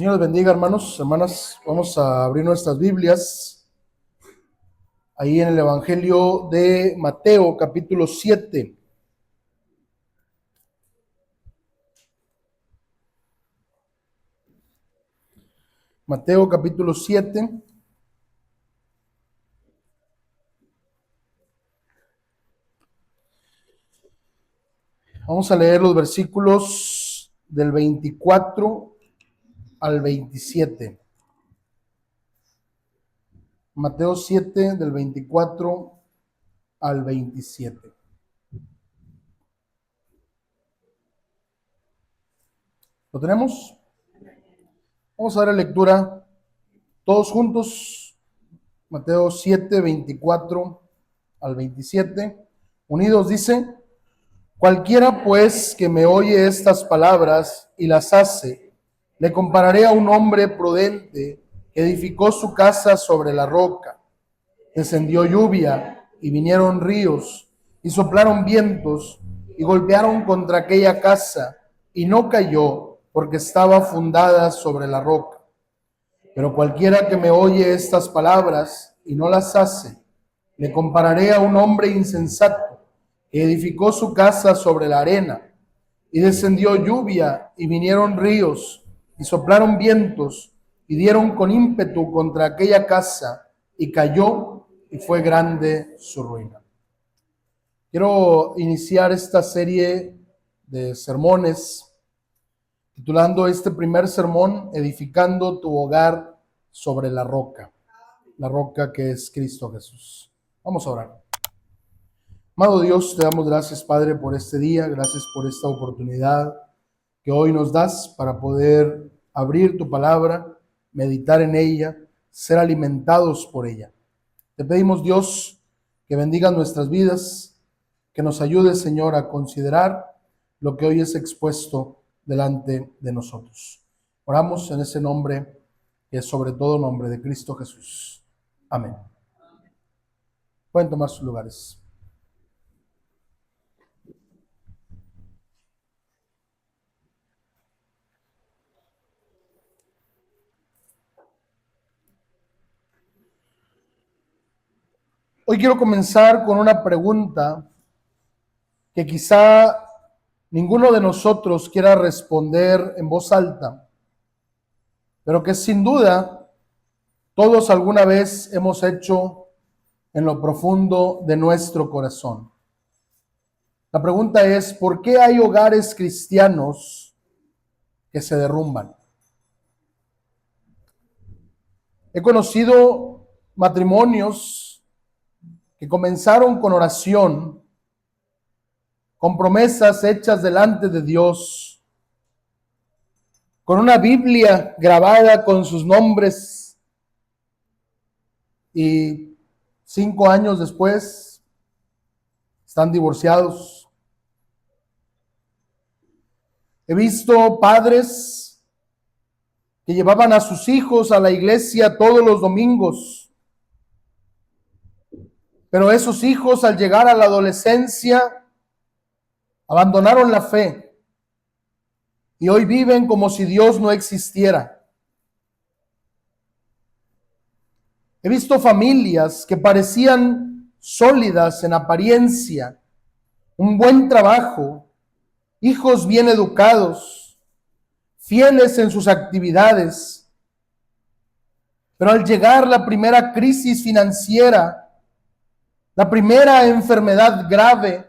Señor les bendiga, hermanos, hermanas. Vamos a abrir nuestras Biblias ahí en el Evangelio de Mateo, capítulo 7. Mateo, capítulo 7. Vamos a leer los versículos del 24 al 27. Mateo 7, del 24 al 27. ¿Lo tenemos? Vamos a dar lectura todos juntos. Mateo 7, 24 al 27. Unidos dice: Cualquiera pues que me oye estas palabras y las hace, le compararé a un hombre prudente que edificó su casa sobre la roca. Descendió lluvia y vinieron ríos y soplaron vientos y golpearon contra aquella casa y no cayó porque estaba fundada sobre la roca. Pero cualquiera que me oye estas palabras y no las hace, le compararé a un hombre insensato que edificó su casa sobre la arena, y descendió lluvia, y vinieron ríos, y soplaron vientos, y dieron con ímpetu contra aquella casa, y cayó, y fue grande su ruina. Quiero iniciar esta serie de sermones, titulando este primer sermón, Edificando tu hogar sobre la roca que es Cristo Jesús. Vamos a orar. Amado Dios, te damos gracias, Padre, por este día, gracias por esta oportunidad que hoy nos das para poder abrir tu palabra, meditar en ella, ser alimentados por ella. Te pedimos, Dios, que bendiga nuestras vidas, que nos ayude, Señor, a considerar lo que hoy es expuesto delante de nosotros. Oramos en ese nombre, que es sobre todo nombre de Cristo Jesús. Amén. Pueden tomar sus lugares. Hoy quiero comenzar con una pregunta que quizá ninguno de nosotros quiera responder en voz alta, pero que sin duda todos alguna vez hemos hecho en lo profundo de nuestro corazón. La pregunta es: ¿por qué hay hogares cristianos que se derrumban? He conocido matrimonios que comenzaron con oración, con promesas hechas delante de Dios, con una Biblia grabada con sus nombres, y 5 años después están divorciados. He visto padres que llevaban a sus hijos a la iglesia todos los domingos, pero esos hijos, al llegar a la adolescencia, abandonaron la fe y hoy viven como si Dios no existiera. He visto familias que parecían sólidas en apariencia, un buen trabajo, hijos bien educados, fieles en sus actividades, pero al llegar la primera crisis financiera, la primera enfermedad grave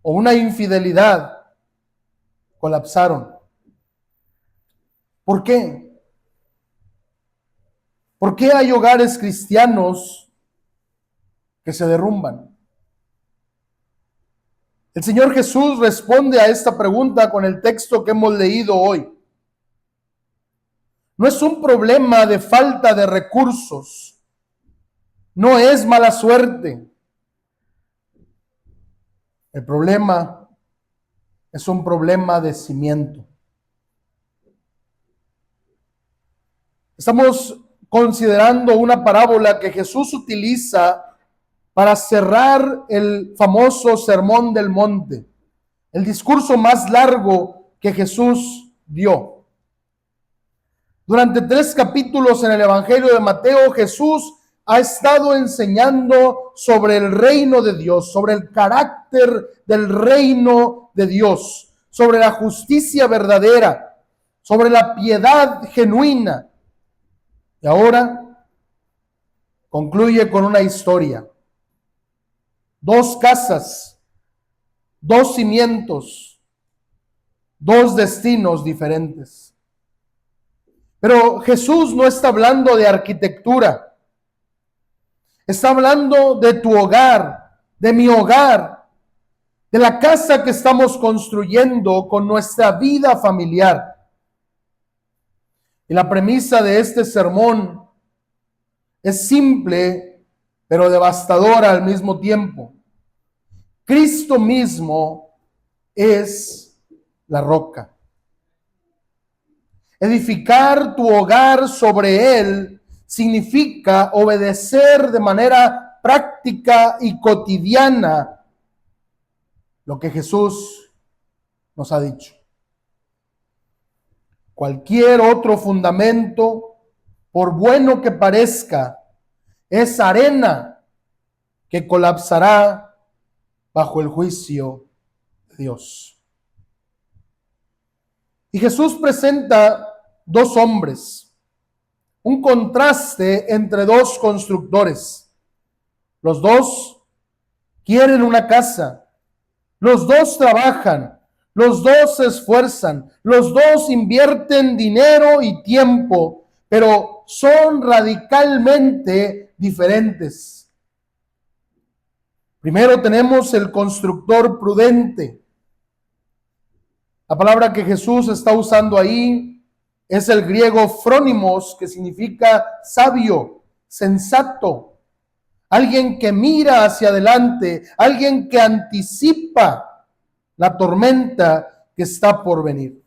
o una infidelidad, colapsaron. ¿Por qué? ¿Por qué hay hogares cristianos que se derrumban? El Señor Jesús responde a esta pregunta con el texto que hemos leído hoy. No es un problema de falta de recursos, no es mala suerte. El problema es un problema de cimiento. Estamos considerando una parábola que Jesús utiliza para cerrar el famoso Sermón del Monte, el discurso más largo que Jesús dio. Durante 3 capítulos en el Evangelio de Mateo, Jesús ha estado enseñando sobre el reino de Dios, sobre el carácter del reino de Dios, sobre la justicia verdadera, sobre la piedad genuina. Y ahora concluye con una historia. 2 casas, 2 cimientos, 2 destinos diferentes. Pero Jesús no está hablando de arquitectura. Está hablando de tu hogar, de mi hogar, de la casa que estamos construyendo con nuestra vida familiar. Y la premisa de este sermón es simple, pero devastadora al mismo tiempo. Cristo mismo es la roca. Edificar tu hogar sobre él significa obedecer de manera práctica y cotidiana lo que Jesús nos ha dicho. Cualquier otro fundamento, por bueno que parezca, es arena que colapsará bajo el juicio de Dios. Y Jesús presenta 2 hombres, un contraste entre 2 constructores. Los 2 quieren una casa, los 2 trabajan, los 2 se esfuerzan, los 2 invierten dinero y tiempo, pero son radicalmente diferentes. Primero tenemos el constructor prudente. La palabra que Jesús está usando ahí es el griego phronimos, que significa sabio, sensato, alguien que mira hacia adelante, alguien que anticipa la tormenta que está por venir.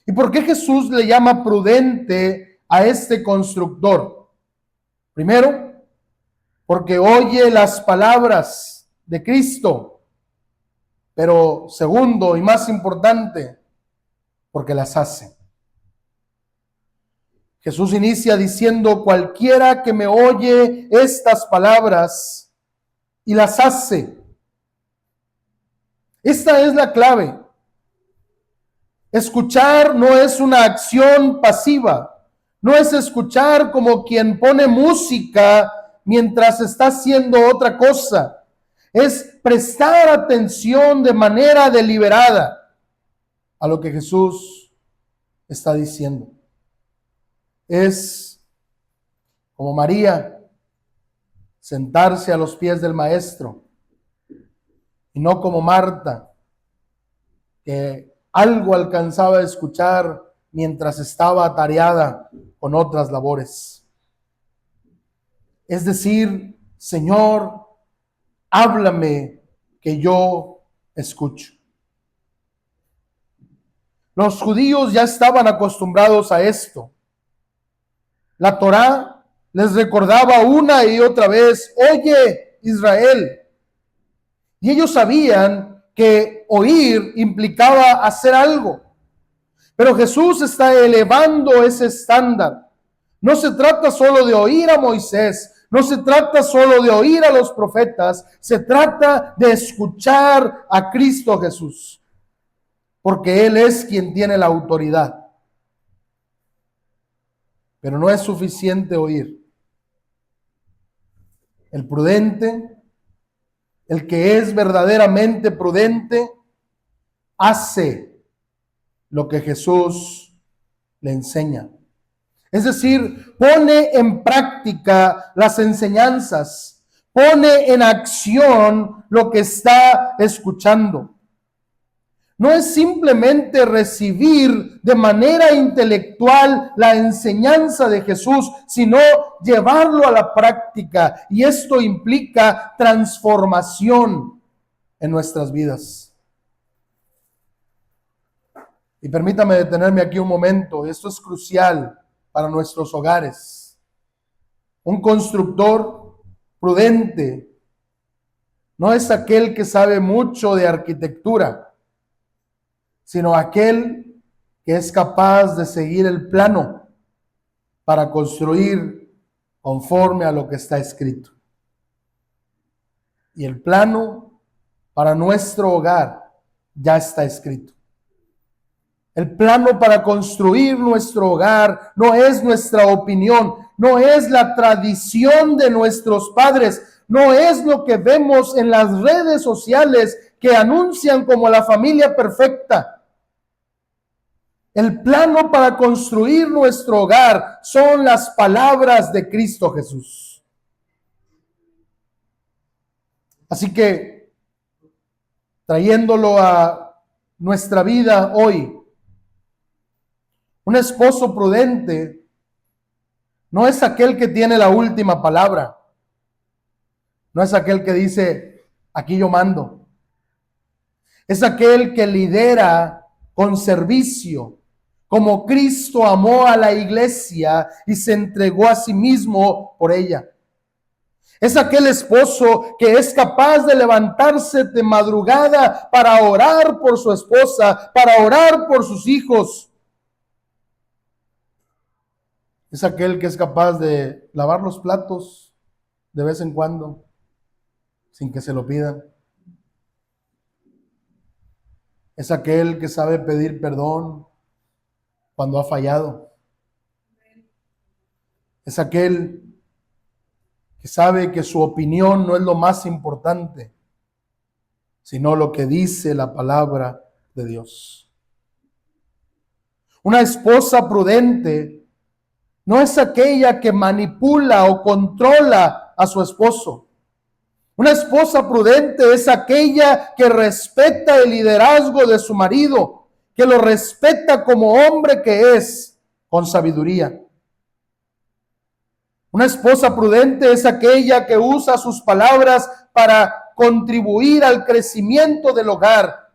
¿Y por qué Jesús le llama prudente a este constructor? Primero, porque oye las palabras de Cristo. Pero segundo y más importante, porque las hace. Jesús inicia diciendo: cualquiera que me oye estas palabras y las hace. Esta es la clave. Escuchar no es una acción pasiva. No es escuchar como quien pone música mientras está haciendo otra cosa. Es prestar atención de manera deliberada a lo que Jesús está diciendo. Es como María, sentarse a los pies del Maestro, y no como Marta, que algo alcanzaba a escuchar mientras estaba atareada con otras labores. Es decir, Señor, háblame, que yo escucho. Los judíos ya estaban acostumbrados a esto. La Torá les recordaba una y otra vez: oye, Israel. Y ellos sabían que oír implicaba hacer algo. Pero Jesús está elevando ese estándar. No se trata solo de oír a Moisés, no se trata solo de oír a los profetas, se trata de escuchar a Cristo Jesús, porque Él es quien tiene la autoridad. Pero no es suficiente oír. El prudente, el que es verdaderamente prudente, hace lo que Jesús le enseña. Es decir, pone en práctica las enseñanzas, pone en acción lo que está escuchando. No es simplemente recibir de manera intelectual la enseñanza de Jesús, sino llevarlo a la práctica. Y esto implica transformación en nuestras vidas. Y permítame detenerme aquí un momento. Esto es crucial para nuestros hogares. Un constructor prudente no es aquel que sabe mucho de arquitectura, sino aquel que es capaz de seguir el plano para construir conforme a lo que está escrito. Y el plano para nuestro hogar ya está escrito. El plano para construir nuestro hogar no es nuestra opinión, no es la tradición de nuestros padres, no es lo que vemos en las redes sociales que anuncian como la familia perfecta. El plano para construir nuestro hogar son las palabras de Cristo Jesús. Así que, trayéndolo a nuestra vida hoy, un esposo prudente no es aquel que tiene la última palabra. No es aquel que dice, aquí yo mando. Es aquel que lidera con servicio, como Cristo amó a la iglesia y se entregó a sí mismo por ella. Es aquel esposo que es capaz de levantarse de madrugada para orar por su esposa, para orar por sus hijos. Es aquel que es capaz de lavar los platos de vez en cuando, sin que se lo pidan. Es aquel que sabe pedir perdón cuando ha fallado. Es aquel que sabe que su opinión no es lo más importante, sino lo que dice la palabra de Dios. Una esposa prudente no es aquella que manipula o controla a su esposo. Una esposa prudente es aquella que respeta el liderazgo de su marido, que lo respeta como hombre que es, con sabiduría. Una esposa prudente es aquella que usa sus palabras para contribuir al crecimiento del hogar,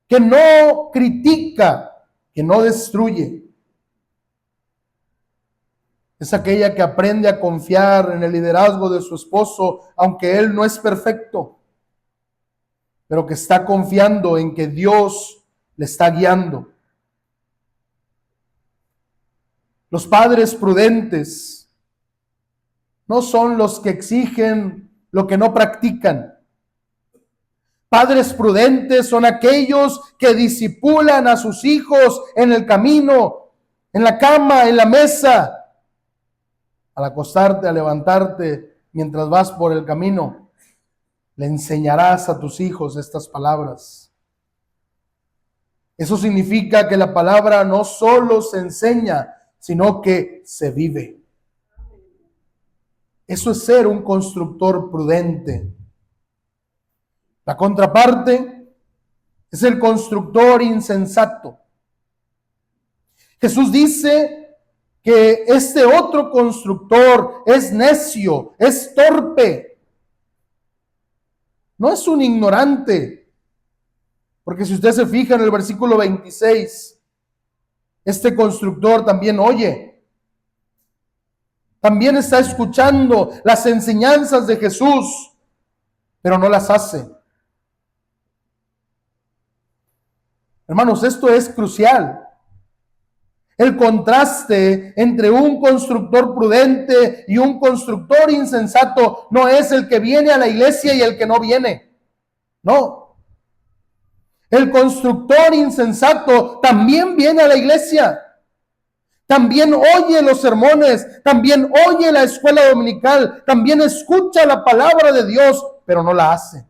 que no critica, que no destruye. Es aquella que aprende a confiar en el liderazgo de su esposo, aunque él no es perfecto, pero que está confiando en que Dios le está guiando. Los padres prudentes no son los que exigen lo que no practican. Padres prudentes son aquellos que disipulan a sus hijos en el camino, en la cama, en la mesa. Al acostarte, a levantarte, mientras vas por el camino, le enseñarás a tus hijos estas palabras. Eso significa que la palabra no solo se enseña, sino que se vive. Eso es ser un constructor prudente. La contraparte es el constructor insensato. Jesús dice que este otro constructor es necio, es torpe. No es un ignorante. Porque si usted se fija en el versículo 26, este constructor también oye. También está escuchando las enseñanzas de Jesús, pero no las hace. Hermanos, esto es crucial. El contraste entre un constructor prudente y un constructor insensato no es el que viene a la iglesia y el que no viene. No. El constructor insensato también viene a la iglesia. También oye los sermones, también oye la escuela dominical, también escucha la palabra de Dios, pero no la hace.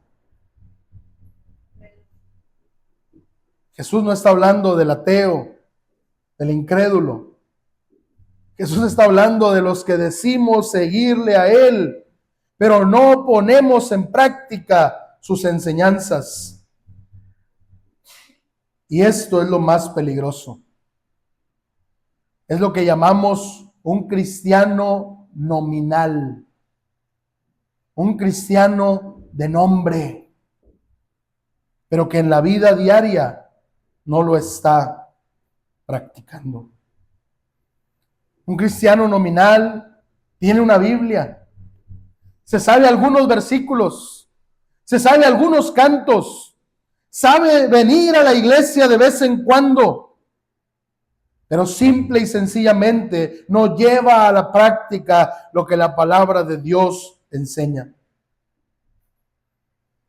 Jesús no está hablando del ateo, del incrédulo. Jesús está hablando de los que decimos seguirle a Él, pero no ponemos en práctica sus enseñanzas. Y esto es lo más peligroso. Es lo que llamamos un cristiano nominal, un cristiano de nombre, pero que en la vida diaria no lo está practicando. Un cristiano nominal tiene una Biblia, se sabe algunos versículos, se sabe algunos cantos, sabe venir a la iglesia de vez en cuando, pero simple y sencillamente no lleva a la práctica lo que la palabra de Dios enseña.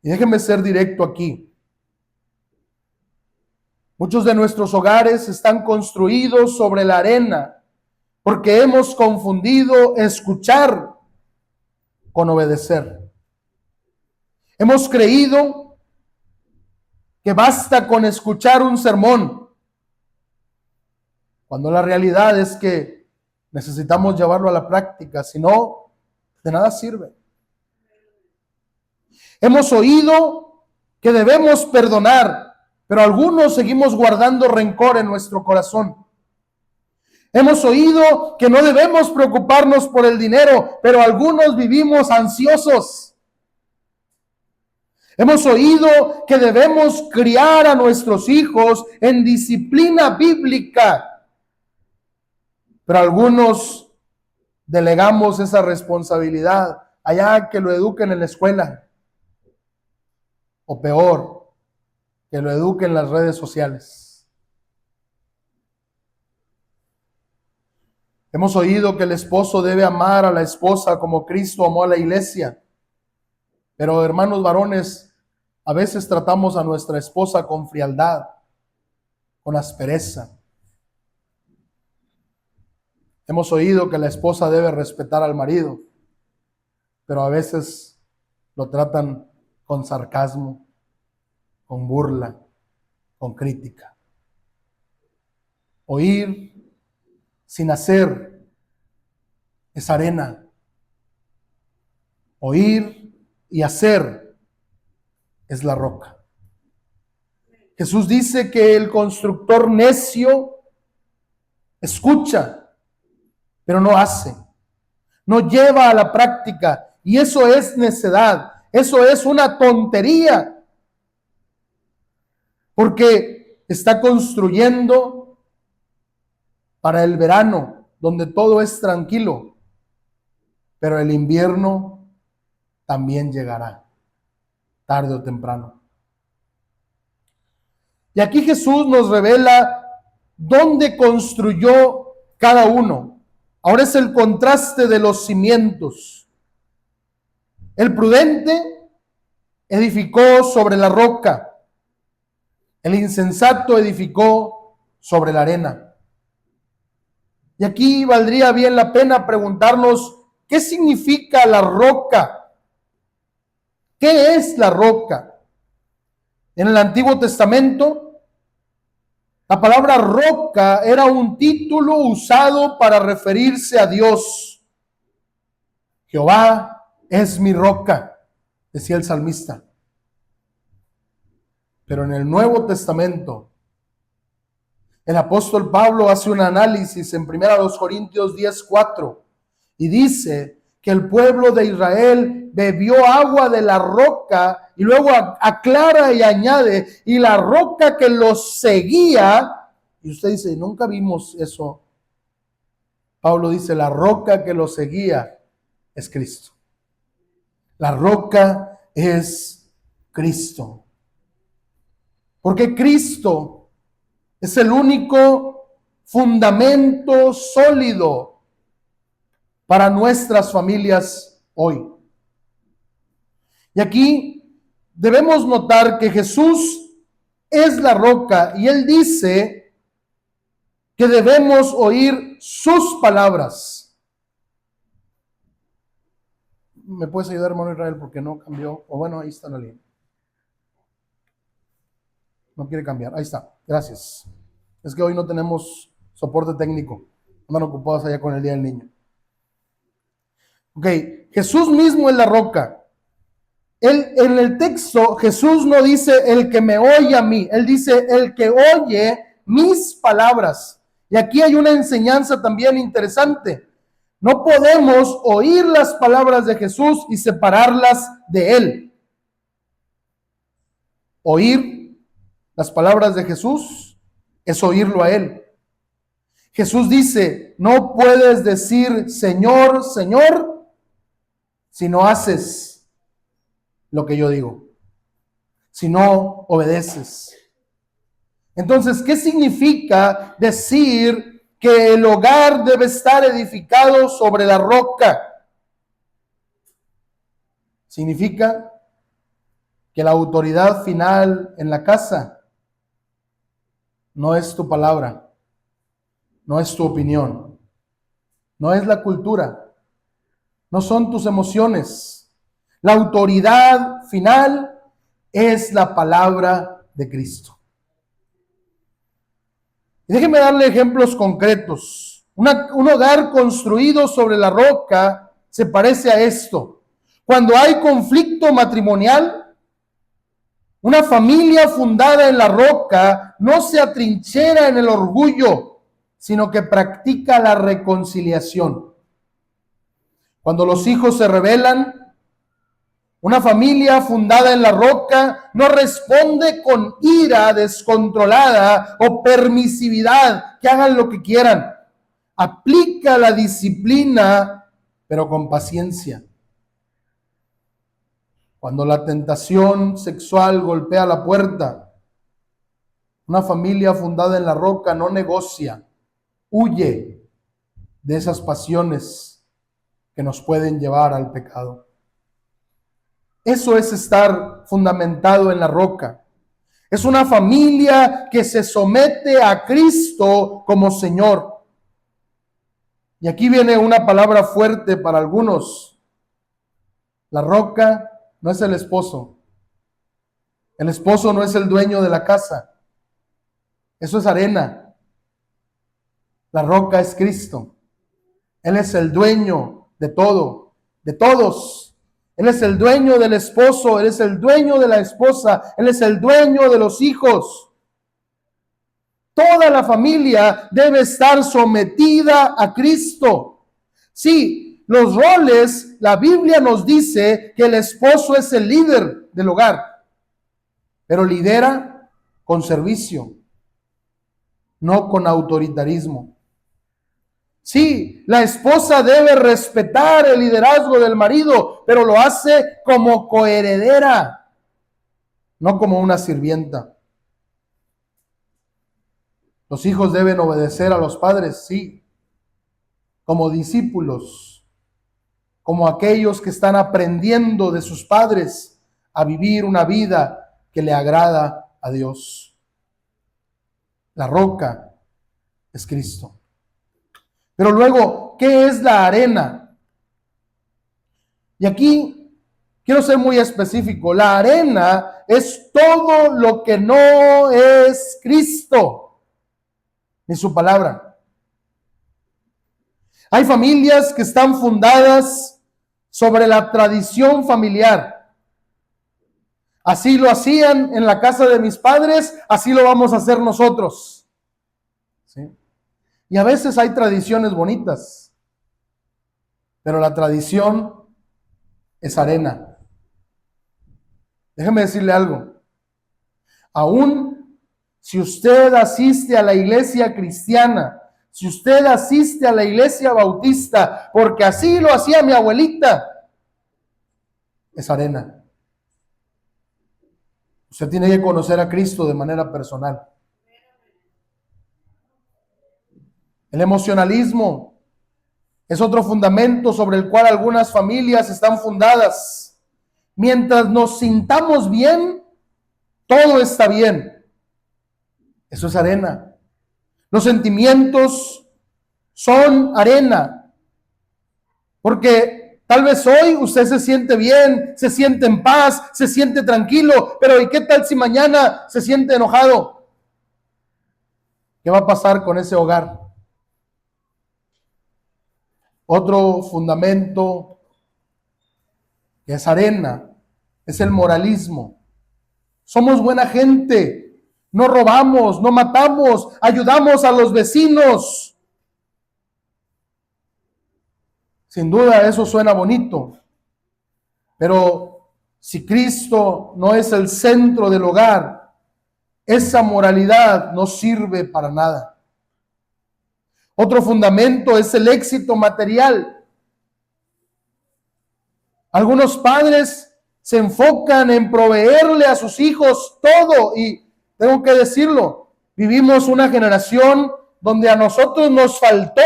Y déjenme ser directo aquí. Muchos de nuestros hogares están construidos sobre la arena porque hemos confundido escuchar con obedecer. Hemos creído que basta con escuchar un sermón, cuando la realidad es que necesitamos llevarlo a la práctica, si no, de nada sirve. Hemos oído que debemos perdonar, pero algunos seguimos guardando rencor en nuestro corazón. Hemos oído que no debemos preocuparnos por el dinero, pero algunos vivimos ansiosos. Hemos oído que debemos criar a nuestros hijos en disciplina bíblica, pero algunos delegamos esa responsabilidad allá que lo eduquen en la escuela, o peor, que lo eduquen en las redes sociales. Hemos oído que el esposo debe amar a la esposa como Cristo amó a la iglesia. Pero hermanos varones, a veces tratamos a nuestra esposa con frialdad, con aspereza. Hemos oído que la esposa debe respetar al marido, pero a veces lo tratan con sarcasmo, con burla, con crítica. Oír sin hacer es arena. Oír y hacer es la roca. Jesús dice que el constructor necio escucha, pero no hace, no lleva a la práctica, y eso es necedad, eso es una tontería, porque está construyendo para el verano, donde todo es tranquilo, pero el invierno también llegará, tarde o temprano. Y aquí Jesús nos revela dónde construyó cada uno. Ahora es el contraste de los cimientos. El prudente edificó sobre la roca. El insensato edificó sobre la arena. Y aquí valdría bien la pena preguntarnos, ¿qué significa la roca? ¿Qué es la roca? En el Antiguo Testamento, la palabra roca era un título usado para referirse a Dios. Jehová es mi roca, decía el salmista. Pero en el Nuevo Testamento, el apóstol Pablo hace un análisis en 1 Corintios 10:4 y dice que el pueblo de Israel bebió agua de la roca, y luego aclara y añade, y la roca que los seguía, y usted dice, nunca vimos eso. Pablo dice, la roca que los seguía es Cristo. La roca es Cristo. Porque Cristo es el único fundamento sólido para nuestras familias hoy. Y aquí debemos notar que Jesús es la roca y Él dice que debemos oír sus palabras. ¿Me puedes ayudar, hermano Israel? Porque no cambió. O bueno, ahí está la línea. No quiere cambiar. Ahí está. Gracias. Es que hoy no tenemos soporte técnico. Andan ocupados allá con el Día del Niño. Ok. Jesús mismo es la roca. En el texto, Jesús no dice el que me oye a mí. Él dice el que oye mis palabras. Y aquí hay una enseñanza también interesante. No podemos oír las palabras de Jesús y separarlas de Él. Oír las palabras de Jesús es oírlo a Él. Jesús dice, no puedes decir Señor, Señor, si no haces lo que yo digo, si no obedeces. Entonces, ¿qué significa decir que el hogar debe estar edificado sobre la roca. Significa que la autoridad final en la casa no es tu palabra, no es tu opinión, no es la cultura, no son tus emociones. La autoridad final es la palabra de Cristo. Y déjenme darle ejemplos concretos. Un hogar construido sobre la roca se parece a esto. Cuando hay conflicto matrimonial, una familia fundada en la roca no se atrinchera en el orgullo, sino que practica la reconciliación. Cuando los hijos se rebelan, una familia fundada en la roca no responde con ira descontrolada o permisividad, que hagan lo que quieran. Aplica la disciplina, pero con paciencia. Cuando la tentación sexual golpea la puerta, una familia fundada en la roca no negocia, huye de esas pasiones que nos pueden llevar al pecado. Eso es estar fundamentado en la roca. Es una familia que se somete a Cristo como Señor. Y aquí viene una palabra fuerte para algunos. La roca no es el esposo. El esposo no es el dueño de la casa. Eso es arena. La roca es Cristo. Él es el dueño de todo, de todos. Él es el dueño del esposo, Él es el dueño de la esposa, Él es el dueño de los hijos. Toda la familia debe estar sometida a Cristo. Sí, los roles, la Biblia nos dice que el esposo es el líder del hogar, pero lidera con servicio, no con autoritarismo. Sí, la esposa debe respetar el liderazgo del marido, pero lo hace como coheredera, no como una sirvienta. Los hijos deben obedecer a los padres, sí, como discípulos, como aquellos que están aprendiendo de sus padres a vivir una vida que le agrada a Dios. La roca es Cristo. Pero luego, ¿qué es la arena? Y aquí quiero ser muy específico. La arena es todo lo que no es Cristo ni su palabra. Hay familias que están fundadas sobre la tradición familiar. Así lo hacían en la casa de mis padres, así lo vamos a hacer nosotros. ¿Sí? Y a veces hay tradiciones bonitas, pero la tradición es arena. Déjeme decirle algo. Aún si usted asiste a la iglesia cristiana, si usted asiste a la iglesia bautista, porque así lo hacía mi abuelita, es arena. Usted tiene que conocer a Cristo de manera personal. El emocionalismo es otro fundamento sobre el cual algunas familias están fundadas. Mientras nos sintamos bien, todo está bien. Eso es arena. Los sentimientos son arena. Porque tal vez hoy usted se siente bien, se siente en paz, se siente tranquilo, pero ¿y qué tal si mañana se siente enojado? ¿Qué va a pasar con ese hogar? Otro fundamento que es arena es el moralismo. Somos buena gente, no robamos, no matamos, ayudamos a los vecinos. Sin duda eso suena bonito, pero si Cristo no es el centro del hogar, esa moralidad no sirve para nada. Otro fundamento es el éxito material. Algunos padres se enfocan en proveerle a sus hijos todo y tengo que decirlo, vivimos una generación donde a nosotros nos faltó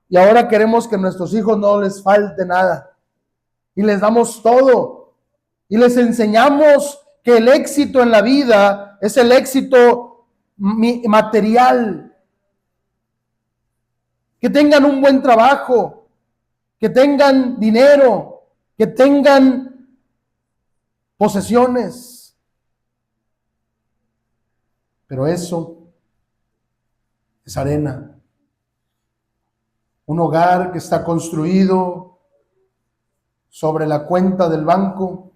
y ahora queremos que a nuestros hijos no les falte nada. Y les damos todo. Y les enseñamos que el éxito en la vida es el éxito material. Que tengan un buen trabajo, que tengan dinero, que tengan posesiones. Pero eso es arena. Un hogar que está construido sobre la cuenta del banco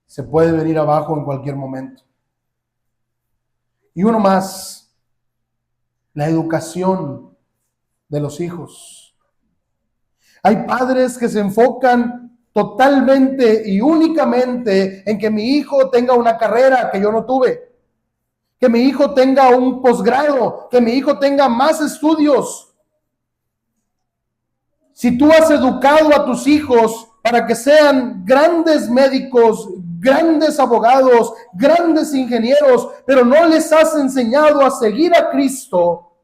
se puede venir abajo en cualquier momento. Y uno más, la educación de los hijos. Hay padres que se enfocan totalmente y únicamente en que mi hijo tenga una carrera que yo no tuve, que mi hijo tenga un posgrado, que mi hijo tenga más estudios. Si tú has educado a tus hijos para que sean grandes médicos, grandes abogados, grandes ingenieros, pero no les has enseñado a seguir a Cristo,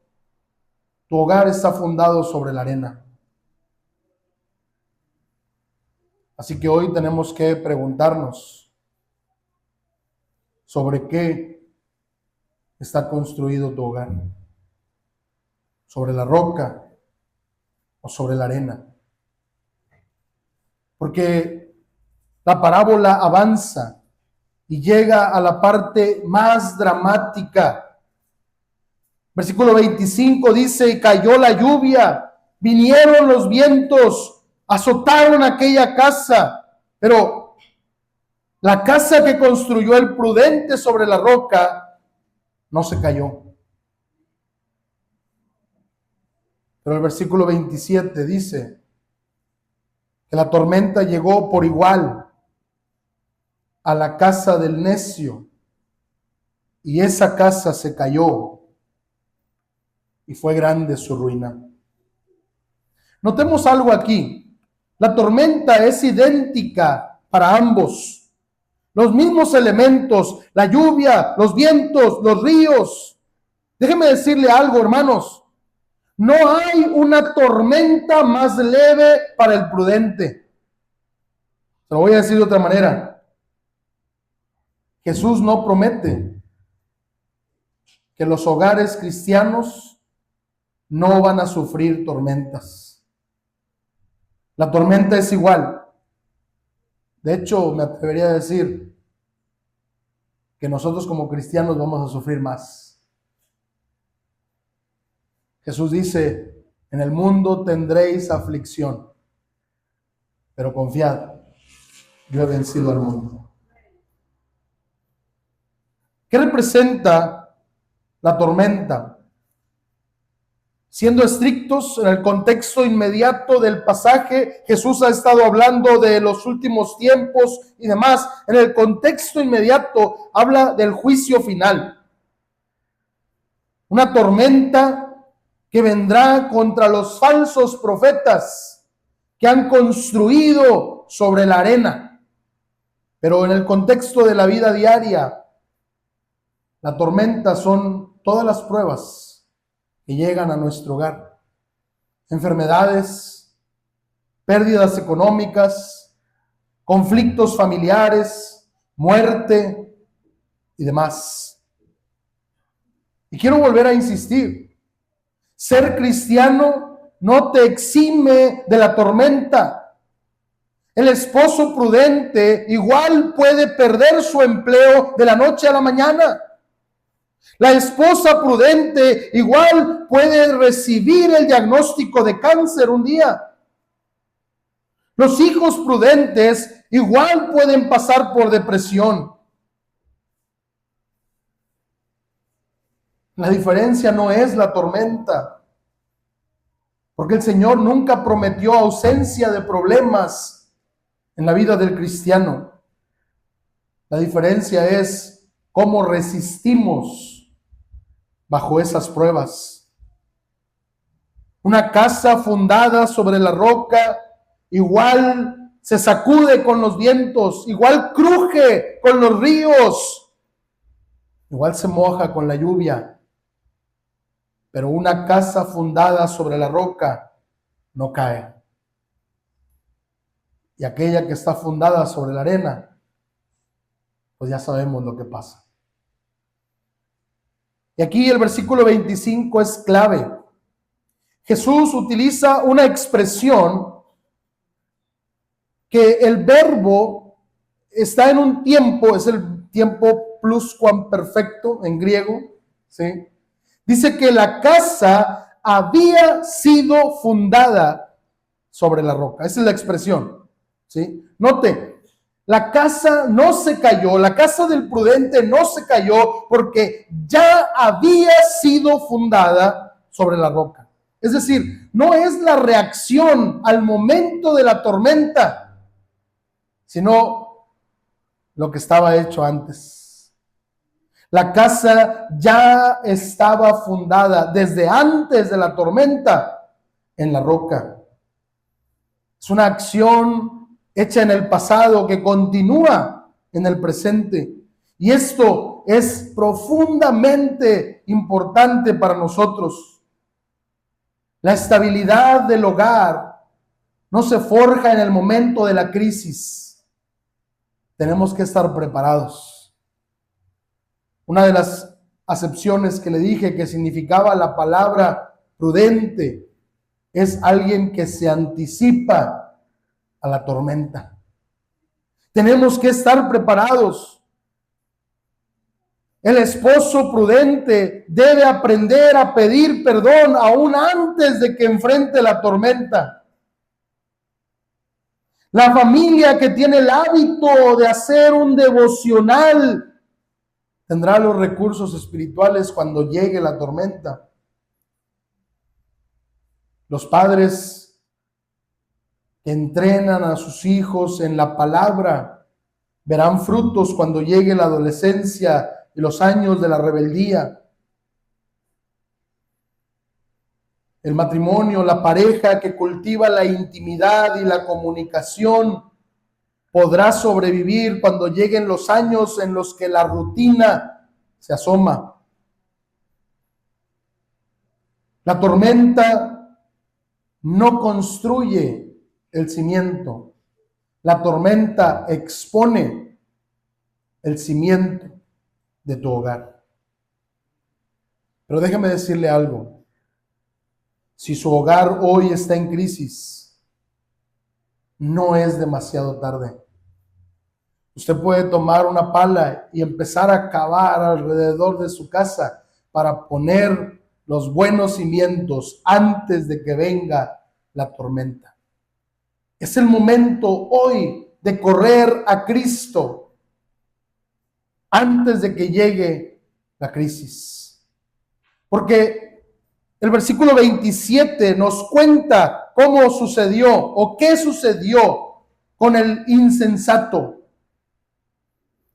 tu hogar está fundado sobre la arena. Así que hoy tenemos que preguntarnos sobre qué está construido tu hogar. ¿Sobre la roca o sobre la arena? Porque la parábola avanza y llega a la parte más dramática. Versículo 25 dice: y cayó la lluvia, vinieron los vientos, azotaron aquella casa, pero la casa que construyó el prudente sobre la roca no se cayó. Pero el versículo 27 dice que la tormenta llegó por igual a la casa del necio, y esa casa se cayó, y fue grande su ruina. Notemos algo aquí. La tormenta es idéntica para ambos. Los mismos elementos, la lluvia, los vientos, los ríos. Déjeme decirle algo, hermanos. No hay una tormenta más leve para el prudente. Se lo voy a decir de otra manera. Jesús no promete que los hogares cristianos no van a sufrir tormentas. La tormenta es igual. De hecho, me atrevería a decir que nosotros como cristianos vamos a sufrir más. Jesús dice: en el mundo tendréis aflicción, pero confiad, yo he vencido al mundo. ¿Qué representa la tormenta? Siendo estrictos en el contexto inmediato del pasaje, Jesús ha estado hablando de los últimos tiempos y demás. En el contexto inmediato habla del juicio final. Una tormenta que vendrá contra los falsos profetas que han construido sobre la arena. Pero en el contexto de la vida diaria, la tormenta son todas las pruebas que llegan a nuestro hogar. Enfermedades, pérdidas económicas, conflictos familiares, muerte y demás. Y quiero volver a insistir. Ser cristiano no te exime de la tormenta. El esposo prudente igual puede perder su empleo de la noche a la mañana. La esposa prudente igual puede recibir el diagnóstico de cáncer un día. Los hijos prudentes igual pueden pasar por depresión. La diferencia no es la tormenta, porque el Señor nunca prometió ausencia de problemas en la vida del cristiano. La diferencia es cómo resistimos bajo esas pruebas. Una casa fundada sobre la roca igual se sacude con los vientos, igual cruje con los ríos, igual se moja con la lluvia, pero una casa fundada sobre la roca no cae. Y aquella que está fundada sobre la arena, pues ya sabemos lo que pasa. Y aquí el versículo 25 es clave. Jesús utiliza una expresión que el verbo está en un tiempo, es el tiempo pluscuamperfecto en griego, ¿sí? Dice que la casa había sido fundada sobre la roca. Esa es la expresión, ¿sí? Note, la casa no se cayó, la casa del prudente no se cayó porque ya había sido fundada sobre la roca. Es decir, no es la reacción al momento de la tormenta, sino lo que estaba hecho antes. La casa ya estaba fundada desde antes de la tormenta en la roca. Es una acción hecha en el pasado que continúa en el presente. Y esto es profundamente importante para nosotros. La estabilidad del hogar no se forja en el momento de la crisis. Tenemos que estar preparados. Una de las acepciones que le dije que significaba la palabra prudente es alguien que se anticipa a la tormenta. Tenemos que estar preparados. El esposo prudente debe aprender a pedir perdón aún antes de que enfrente la tormenta. La familia que tiene el hábito de hacer un devocional tendrá los recursos espirituales cuando llegue la tormenta. Los padres que entrenan a sus hijos en la palabra verán frutos cuando llegue la adolescencia y los años de la rebeldía. El matrimonio, la pareja que cultiva la intimidad y la comunicación, podrá sobrevivir cuando lleguen los años en los que la rutina se asoma. La tormenta no construye el cimiento. La tormenta expone el cimiento de tu hogar. Pero déjeme decirle algo. Si su hogar hoy está en crisis, no es demasiado tarde. Usted puede tomar una pala y empezar a cavar alrededor de su casa para poner los buenos cimientos antes de que venga la tormenta. Es el momento hoy de correr a Cristo antes de que llegue la crisis. Porque el versículo 27 nos cuenta cómo sucedió o qué sucedió con el insensato.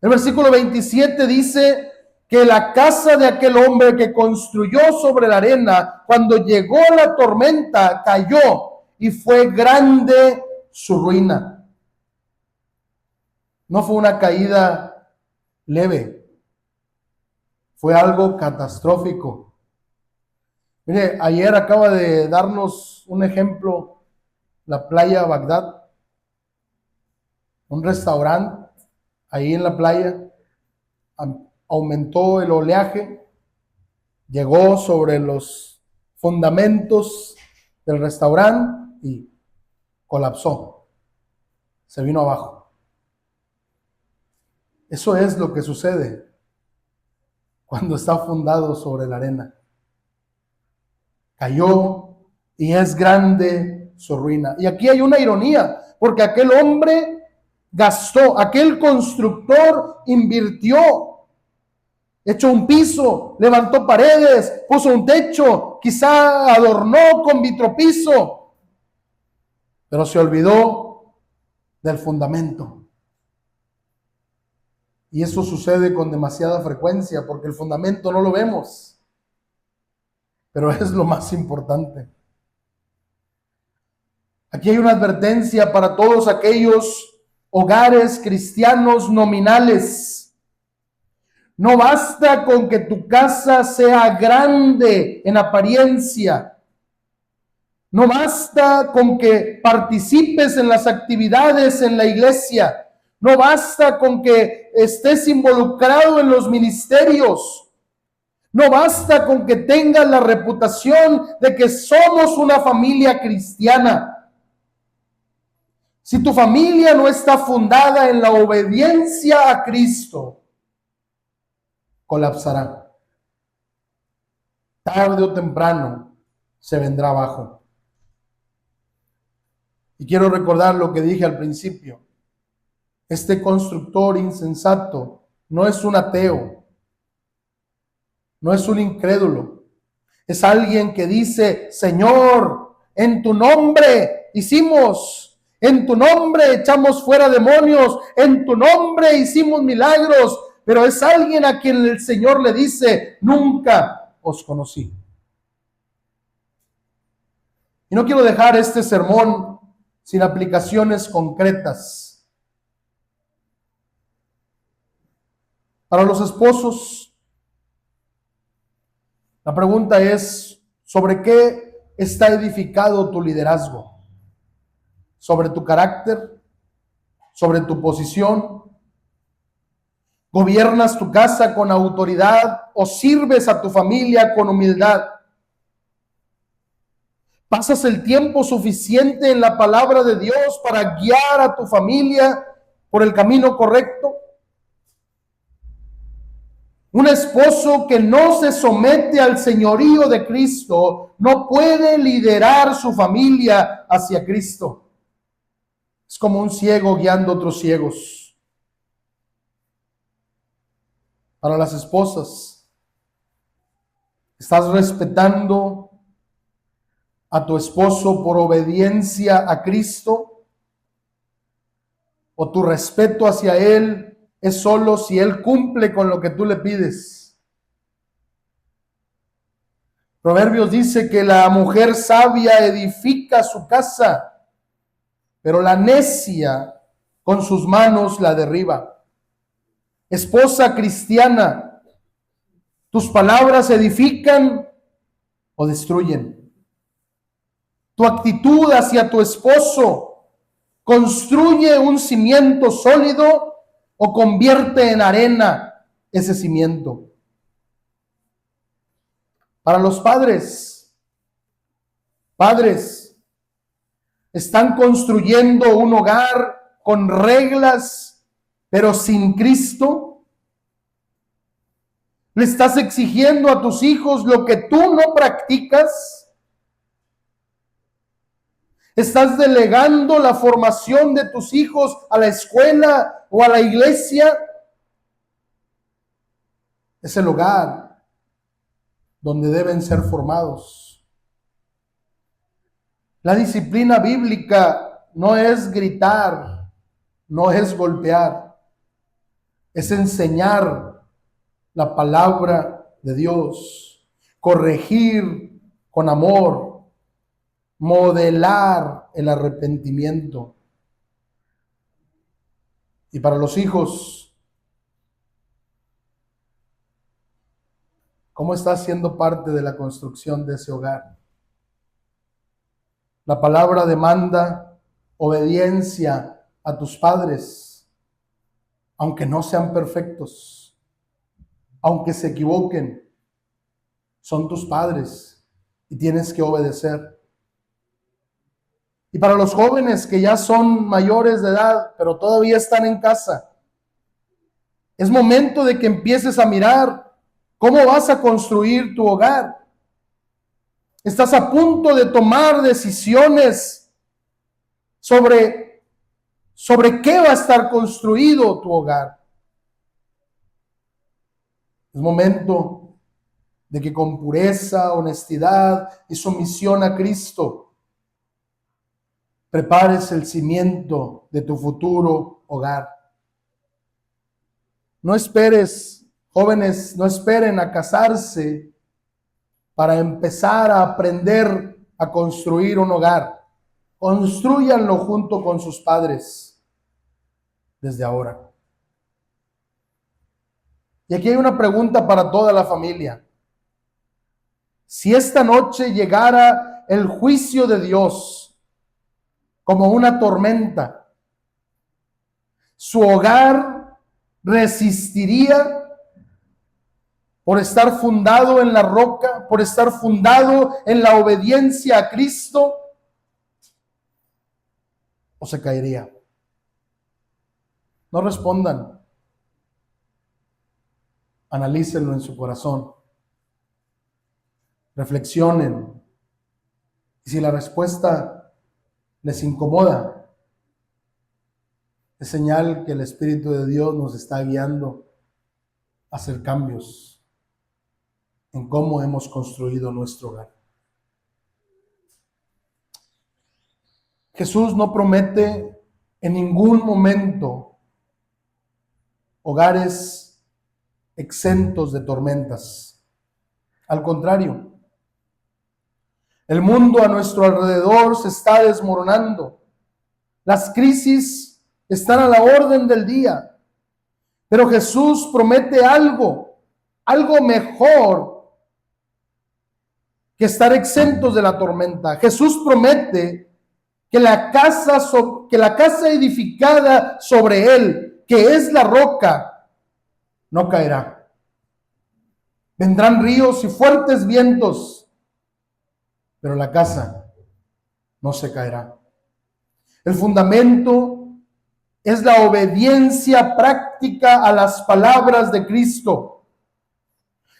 El versículo 27 dice que la casa de aquel hombre que construyó sobre la arena, cuando llegó la tormenta, cayó y fue grande su ruina. No fue una caída leve, fue algo catastrófico. Mire, ayer acaba de darnos un ejemplo la playa Bagdad, un restaurante ahí en la playa, aumentó el oleaje, llegó sobre los fundamentos del restaurante y colapsó, se vino abajo. Eso es lo que sucede cuando está fundado sobre la arena. Cayó y es grande su ruina. Y aquí hay una ironía, porque aquel hombre gastó, aquel constructor invirtió, echó un piso, levantó paredes, puso un techo, quizá adornó con vitropiso, pero se olvidó del fundamento. Y eso sucede con demasiada frecuencia porque el fundamento no lo vemos, pero es lo más importante. Aquí hay una advertencia para todos aquellos hogares cristianos nominales. No basta con que tu casa sea grande en apariencia. No basta con que participes en las actividades en la iglesia. No basta con que estés involucrado en los ministerios. No basta con que tengas la reputación de que somos una familia cristiana. Si tu familia no está fundada en la obediencia a Cristo, colapsará. Tarde o temprano se vendrá abajo. Y quiero recordar lo que dije al principio. Este constructor insensato no es un ateo, no es un incrédulo. Es alguien que dice: Señor, en tu nombre hicimos, en tu nombre echamos fuera demonios, en tu nombre hicimos milagros. Pero es alguien a quien el Señor le dice: nunca os conocí. Y no quiero dejar este sermón sin aplicaciones concretas. Para los esposos, la pregunta es: ¿sobre qué está edificado tu liderazgo? ¿Sobre tu carácter? ¿Sobre tu posición? ¿Gobiernas tu casa con autoridad o sirves a tu familia con humildad? ¿Pasas el tiempo suficiente en la palabra de Dios para guiar a tu familia por el camino correcto? Un esposo que no se somete al señorío de Cristo no puede liderar su familia hacia Cristo. Es como un ciego guiando a otros ciegos. Para las esposas, ¿estás respetando a tu esposo por obediencia a Cristo? ¿O tu respeto hacia él es solo si él cumple con lo que tú le pides? Proverbios dice que la mujer sabia edifica su casa, pero la necia con sus manos la derriba. Esposa cristiana, ¿tus palabras edifican o destruyen? Tu actitud hacia tu esposo construye un cimiento sólido o convierte en arena ese cimiento. Para los padres, ¿están construyendo un hogar con reglas pero sin Cristo? ¿Le estás exigiendo a tus hijos lo que tú no practicas? ¿Estás delegando la formación de tus hijos a la escuela o a la iglesia? Es el hogar donde deben ser formados. La disciplina bíblica no es gritar, no es golpear, es enseñar la palabra de Dios, corregir con amor, modelar el arrepentimiento. Y para los hijos, ¿cómo estás siendo parte de la construcción de ese hogar? La palabra demanda obediencia a tus padres, aunque no sean perfectos, aunque se equivoquen, son tus padres y tienes que obedecer. Y para los jóvenes que ya son mayores de edad, pero todavía están en casa, es momento de que empieces a mirar cómo vas a construir tu hogar. Estás a punto de tomar decisiones sobre qué va a estar construido tu hogar. Es momento de que con pureza, honestidad y sumisión a Cristo prepares el cimiento de tu futuro hogar. No esperes, jóvenes, no esperen a casarse para empezar a aprender a construir un hogar. Construyanlo junto con sus padres desde ahora. Y aquí hay una pregunta para toda la familia. Si esta noche llegara el juicio de Dios como una tormenta, ¿su hogar resistiría por estar fundado en la roca, por estar fundado en la obediencia a Cristo, o se caería? No respondan. Analícenlo en su corazón. Reflexionen. Y si la respuesta les incomoda, es señal que el Espíritu de Dios nos está guiando a hacer cambios en cómo hemos construido nuestro hogar. Jesús no promete en ningún momento hogares exentos de tormentas. Al contrario, el mundo a nuestro alrededor se está desmoronando. Las crisis están a la orden del día. Pero Jesús promete algo mejor que estar exentos de la tormenta. Jesús promete que la casa edificada sobre él, que es la roca, no caerá. Vendrán ríos y fuertes vientos, pero la casa no se caerá. El fundamento es la obediencia práctica a las palabras de Cristo.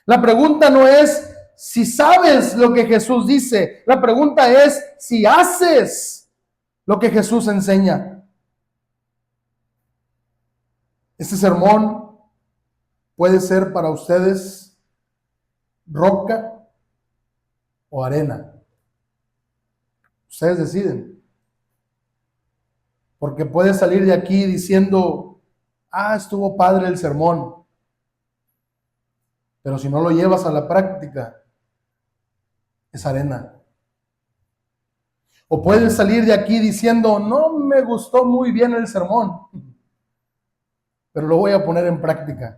La pregunta no es si sabes lo que Jesús dice. La pregunta es si haces lo que Jesús enseña. Este sermón puede ser para ustedes roca o arena. Ustedes deciden. Porque puedes salir de aquí diciendo, estuvo padre el sermón. Pero si no lo llevas a la práctica, es arena. O puedes salir de aquí diciendo, no me gustó muy bien el sermón, pero lo voy a poner en práctica.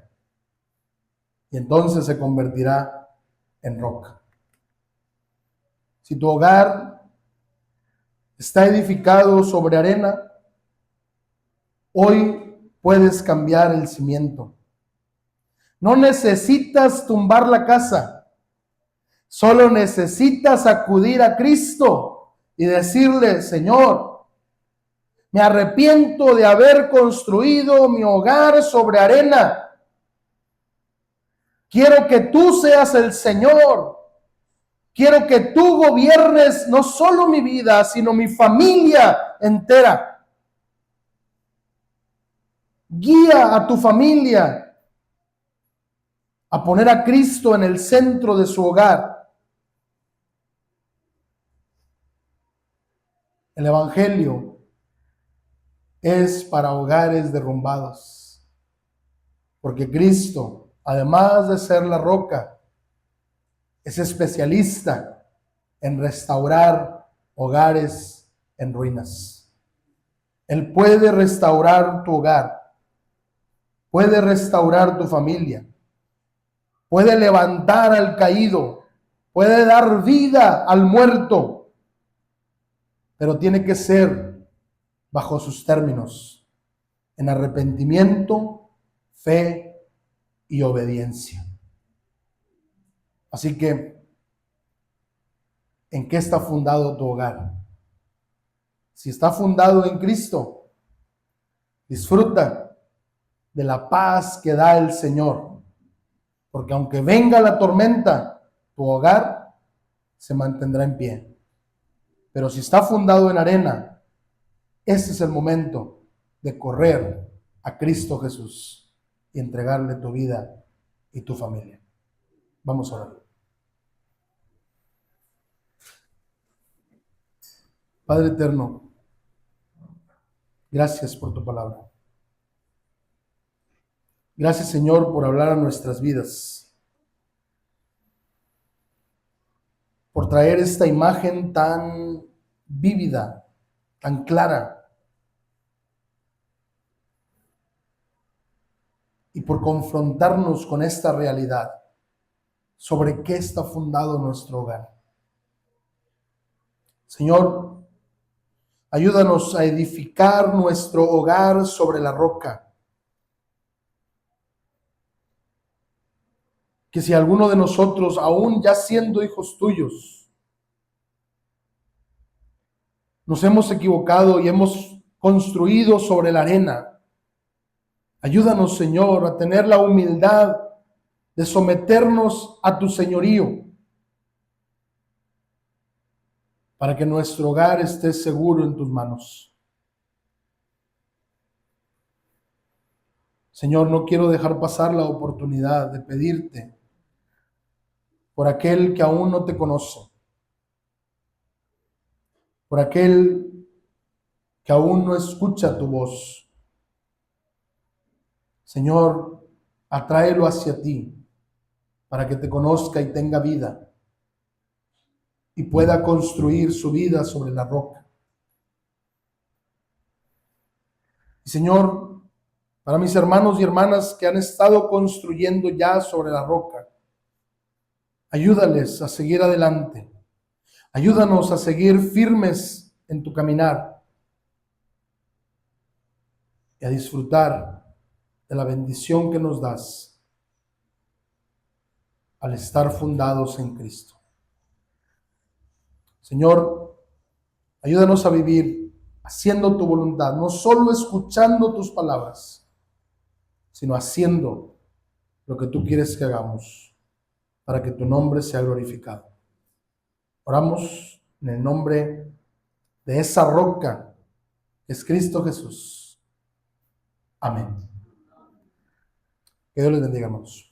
Y entonces se convertirá en roca. Si tu hogar está edificado sobre arena, hoy puedes cambiar el cimiento. No necesitas tumbar la casa. Solo necesitas acudir a Cristo y decirle, Señor, me arrepiento de haber construido mi hogar sobre arena. Quiero que tú seas el Señor. Quiero que tú gobiernes no solo mi vida, sino mi familia entera. Guía a tu familia a poner a Cristo en el centro de su hogar. El Evangelio es para hogares derrumbados, porque Cristo, además de ser la roca, es especialista en restaurar hogares en ruinas. Él puede restaurar tu hogar, puede restaurar tu familia, puede levantar al caído, puede dar vida al muerto, pero tiene que ser bajo sus términos, en arrepentimiento, fe y obediencia. Así que, ¿en qué está fundado tu hogar? Si está fundado en Cristo, disfruta de la paz que da el Señor, porque aunque venga la tormenta, tu hogar se mantendrá en pie. Pero si está fundado en arena, ese es el momento de correr a Cristo Jesús y entregarle tu vida y tu familia. Vamos a orar. Padre eterno, gracias por tu palabra. Gracias, Señor, por hablar a nuestras vidas, por traer esta imagen tan vívida, tan clara, y por confrontarnos con esta realidad sobre qué está fundado nuestro hogar. Señor, ayúdanos a edificar nuestro hogar sobre la roca. Que si alguno de nosotros, aún ya siendo hijos tuyos, nos hemos equivocado y hemos construido sobre la arena, ayúdanos, Señor, a tener la humildad de someternos a tu señorío, para que nuestro hogar esté seguro en tus manos. Señor, no quiero dejar pasar la oportunidad de pedirte por aquel que aún no te conoce, por aquel que aún no escucha tu voz. Señor, atráelo hacia ti para que te conozca y tenga vida y pueda construir su vida sobre la roca. Y Señor, para mis hermanos y hermanas que han estado construyendo ya sobre la roca, ayúdales a seguir adelante. Ayúdanos a seguir firmes en tu caminar y a disfrutar de la bendición que nos das al estar fundados en Cristo. Señor, ayúdanos a vivir haciendo tu voluntad, no solo escuchando tus palabras, sino haciendo lo que tú quieres que hagamos para que tu nombre sea glorificado. Oramos en el nombre de esa roca que es Cristo Jesús. Amén. Que Dios les bendiga, hermanos.